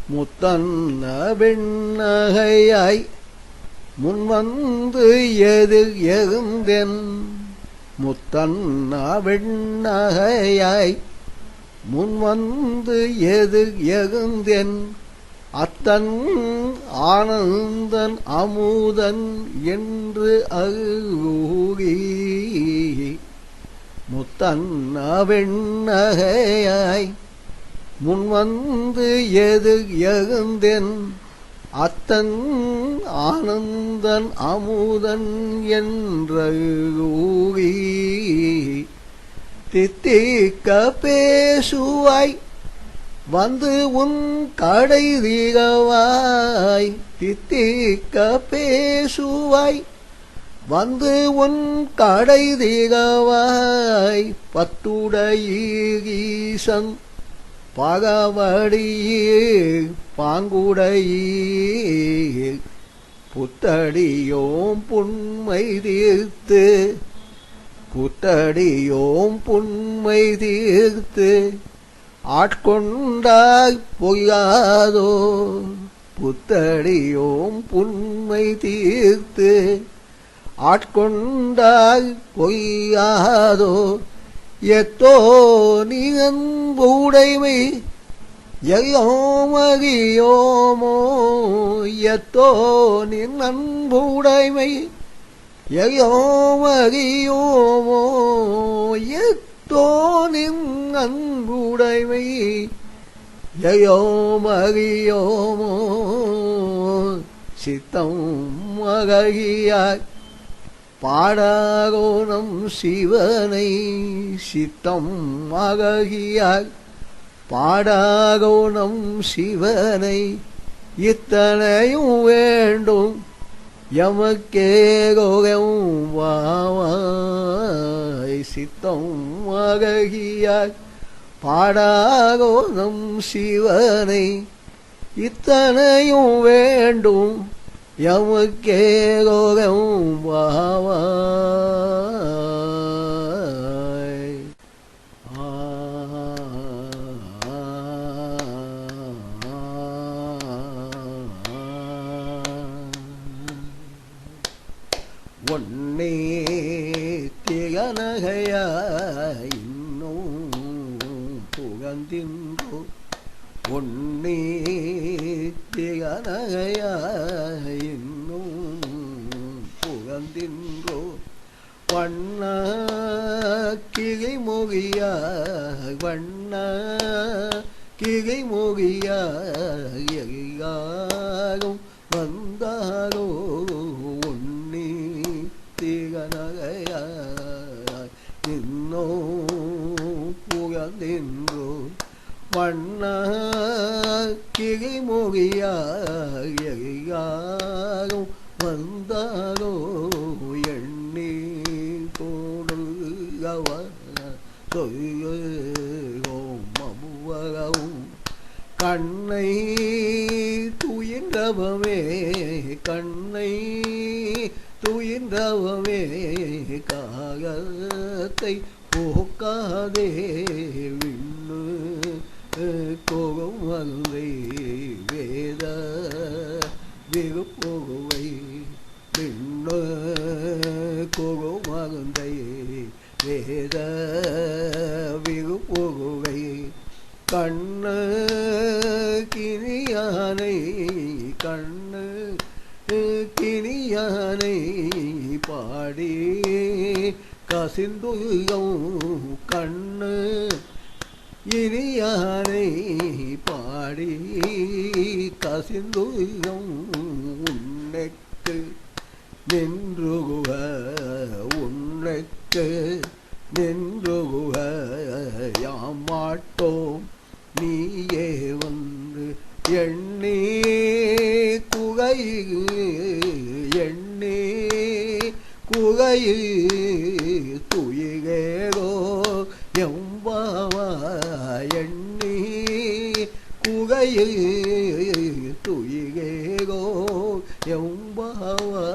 முத்தன்ன வெண்ணகையாய் முன்வந்து எதிர் எழுந்தென் முத்தன்ன வெண்ணகையாய் முன்வந்து எதிர் எழுந்தென் அத்தன் ஆனந்தன் அமுதன் என்று அருகி முத்தன்ன வெண்ணகையாய் முன்வந்து எதிர் எழுந்தென் அத்தன் ஆனந்தன் அமுதன் என்றூரி தித்திக்க பேசுவாய் வந்து உன் கடை திகவாய் தித்திக்க பேசுவாய் வந்து உன் கடை திகவாய் பத்துடையீசன் பகவடியீர் பாங்குடையீர் புத்தடியோம் புண்மை தீர்த்து புத்தடியோம் புண்மை தீர்த்து ஆட்கொண்டாய் பொய்யாதோ புத்தடியோம் புண்மை தீர்த்து ஆட்கொண்டாய் பொய்யாதோ எத்தோ நீ அன்புடைமை எல்லோமறியோமோ எத்தோ நீ அன்புடைமை எல்லோமறியோமோ எத்தோ நீ அன்புடைமை எல்லோமறியோமோ சித்தம் மகியாய் பாடாகோணம் சிவனை சித்தம் மகியாய் பாடாகோணம் சிவனை இத்தனையும் வேண்டும் எமக்கேகோகம் வாவாய் சித்தம் மகியாய் பாடாகோணம் சிவனை இத்தனையும் வேண்டும் எமக்கேகோகம் வாவாய் ஒன்னே திகனகையாய் இன்னும் புகழ்ந்தின்றோ ஒன்னே திகனகையாய் இன்னும் புகழ்ந்தின்றோ வண்ண கிளை மொழியாய் வண்ண கிளை மொழியாய் எல்லாரும் வந்தாரோ ஒன்னே திகனகையாய் இன்னும் புகழ்ந்தின்றோ வண்ண கிளை மொழியாய் எல்லாரும் வந்தாரோ எண்ணி போடுகவ சொல்லும் அமுவகவும் கண்ணை துயின்றவமே கண்ணை துயின்றவமே காகத்தை போக்காதே விண்ணு கோகம் வந்தை வேத விருப்போவை விண்ணு கோகம் வந்தை வேத விருப்போவை கண்ணு கிணியானை கண்ணு கிணியானை பாடி கசிந்துகம் கண்ணு இனியானை பாடி கசிந்துகம் உன்னைக்கு நின்றுகுக உன்னைக்கு நின்றுகுக யாமாட்டோம் நீயே வந்து எண்ணி குகையில் எண்ணி குகையில் துயிகேரோ எம்பாவா எண்ணி குகையில் துயிகேரோ எம்பாவா